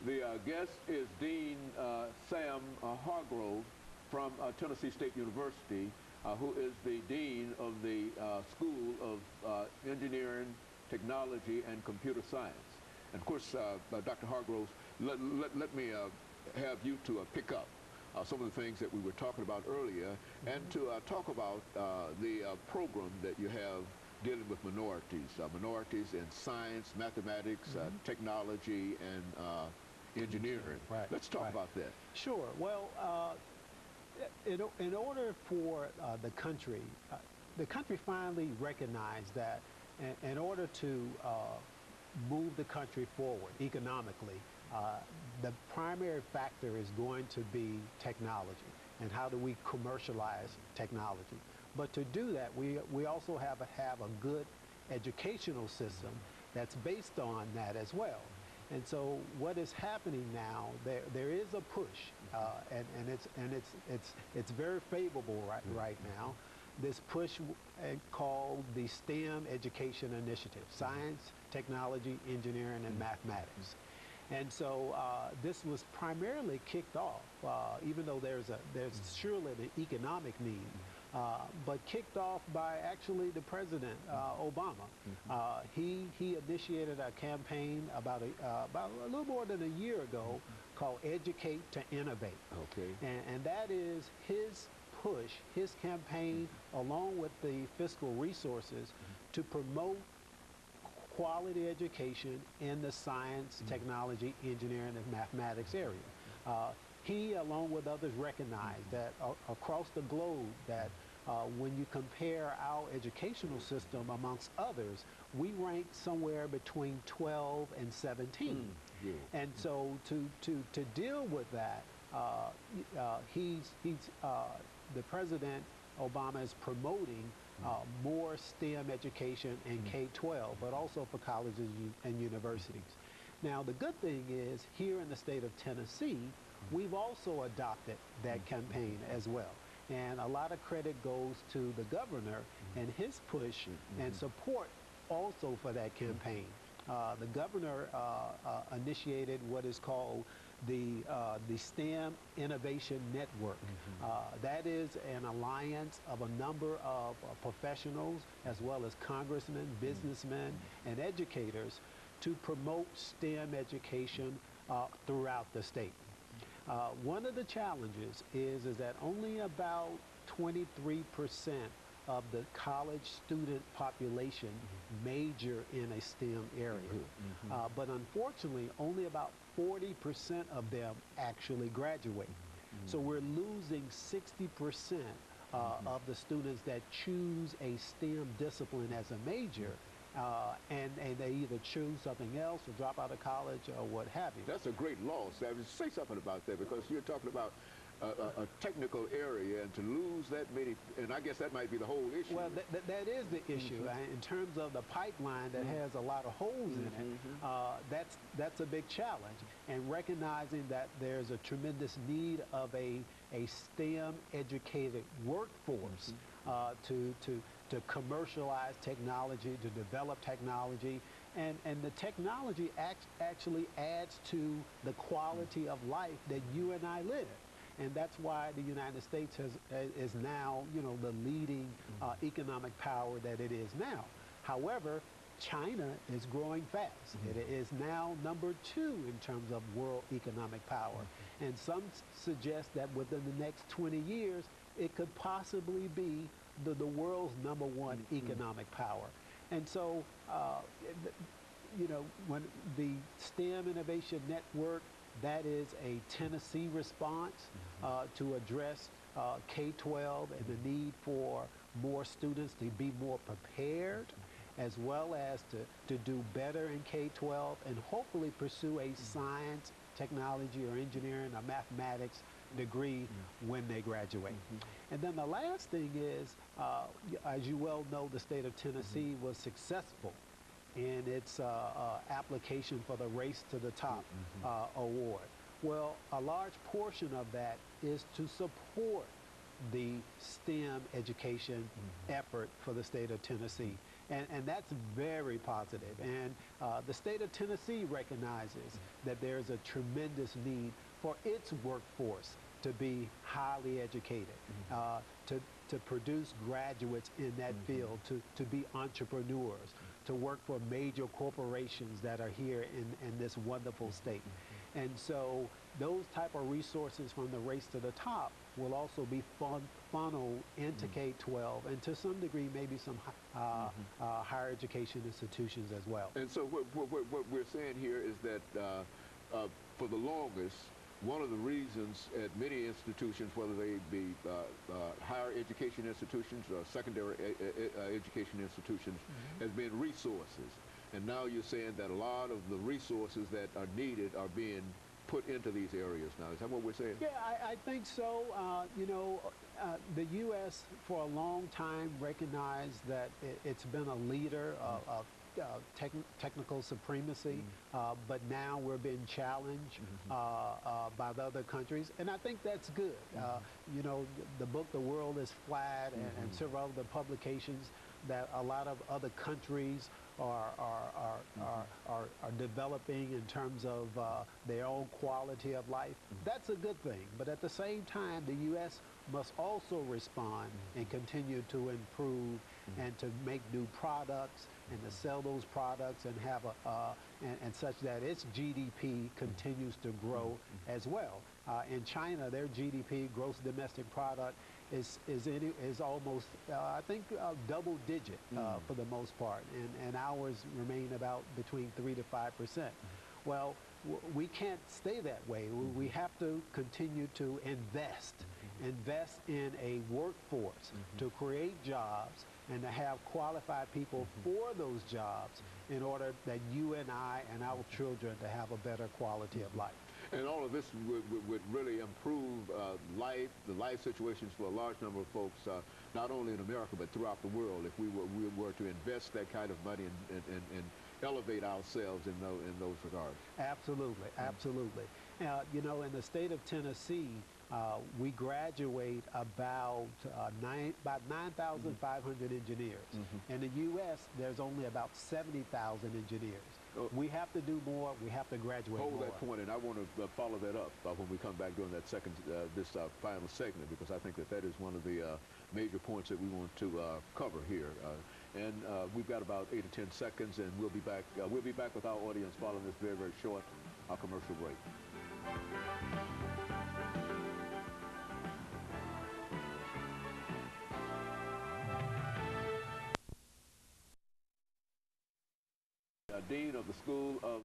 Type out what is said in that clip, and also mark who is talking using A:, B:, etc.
A: The guest is Dean Sam Hargrove from Tennessee State University, who is the Dean of the School of Engineering, Technology, and Computer Science. And of course, Dr. Hargrove, let me have you to pick up some of the things that we were talking about earlier, and to talk about the program that you have dealing with minorities in science, mathematics, technology, and engineering.
B: Right.
A: Let's talk about that.
B: Sure. Well, in order for the country finally recognized that in order to move the country forward economically, the primary factor is going to be technology, and how do we commercialize technology. But to do that, we also have a good educational system that's based on that as well. And so what is happening now, there is a push, and it's very favorable right now. This push called the STEM Education Initiative: science, technology, engineering, and mathematics. And so this was primarily kicked off, even though there's surely an economic need, but kicked off by actually the President, Obama. He initiated a campaign about a little more than a year ago called Educate to Innovate.
A: Okay.
B: And that is his push, his campaign, along with the fiscal resources, to promote quality education in the science, technology, engineering, and mathematics area. He, along with others, recognized that across the globe that when you compare our educational system amongst others, we rank somewhere between 12 and 17. And so to deal with that, the President Obama is promoting more STEM education in K-12, but also for colleges and universities. Now, the good thing is, here in the state of Tennessee, we've also adopted that campaign as well. And a lot of credit goes to the governor and his push and support also for that campaign. The governor initiated what is called the STEM Innovation Network. That is an alliance of a number of professionals, as well as congressmen, businessmen, and educators, to promote STEM education throughout the state. One of the challenges is that only about 23% of the college student population major in a STEM area. But unfortunately, only about 40% of them actually graduate. So we're losing 60% of the students that choose a STEM discipline as a major, and they either choose something else or drop out of college or what have you.
A: That's a great loss. Say something about that, because you're talking about a technical area, and to lose that many, and I guess that might be the whole issue.
B: Well, that is the issue. In terms of the pipeline that has a lot of holes in it, that's a big challenge. And recognizing that there's a tremendous need of a STEM educated workforce to commercialize technology, to develop technology, and the technology actually adds to the quality of life that you and I live. And that's why the United States is now, the leading economic power that it is now. However, China is growing fast. It is now #2 in terms of world economic power. And some suggest that within the next 20 years, it could possibly be the world's #1 economic power. And so, when the STEM Innovation Network, that is a Tennessee response to address K-12 and the need for more students to be more prepared, as well as to do better in K-12 and hopefully pursue a science, technology, or engineering or mathematics degree when they graduate. And then the last thing is, as you well know, the state of Tennessee was successful in its application for the Race to the Top award. Well, a large portion of that is to support the STEM education effort for the state of Tennessee. And that's very positive. And the state of Tennessee recognizes that there's a tremendous need for its workforce to be highly educated, to produce graduates in that field, to be entrepreneurs, to work for major corporations that are here in this wonderful state. And so those type of resources from the race to the top will also be funneled into K-12 and to some degree maybe some higher education institutions as well.
A: And so what we're saying here is that for the longest, one of the reasons at many institutions, whether they be higher education institutions or secondary education institutions, has been resources. And now you're saying that a lot of the resources that are needed are being put into these areas now. Is that what we're saying?
B: Yeah, I think so. You know, the U.S. for a long time recognized that it's been a leader of technical supremacy, but now we're being challenged by the other countries, and I think that's good. You know, the book "The World is Flat" and several other publications that a lot of other countries are developing in terms of their own quality of life. That's a good thing, but at the same time, the U.S. must also respond and continue to improve and to make new products and to sell those products and have and such that its GDP continues to grow as well. In China, their GDP, gross domestic product, is almost I think double digit for the most part, and ours remain about between 3 to 5%. Well, we can't stay that way. We have to continue to invest in a workforce to create jobs and to have qualified people for those jobs in order that you and I and our children to have a better quality of life.
A: And all of this would really improve the life situations for a large number of folks, not only in America, but throughout the world, if we were to invest that kind of money and elevate ourselves in those regards.
B: Absolutely, absolutely. You know, in the state of Tennessee, we graduate about 9,500 engineers. In the U.S., there's only about 70,000 engineers. We have to do more. We have to graduate more.
A: Hold that point, and I want to follow that up when we come back during that this final segment, because I think that is one of the major points that we want to cover here. And we've got about 8 to 10 seconds, and we'll be back. We'll be back with our audience following this very, very short commercial break. Dean of the School of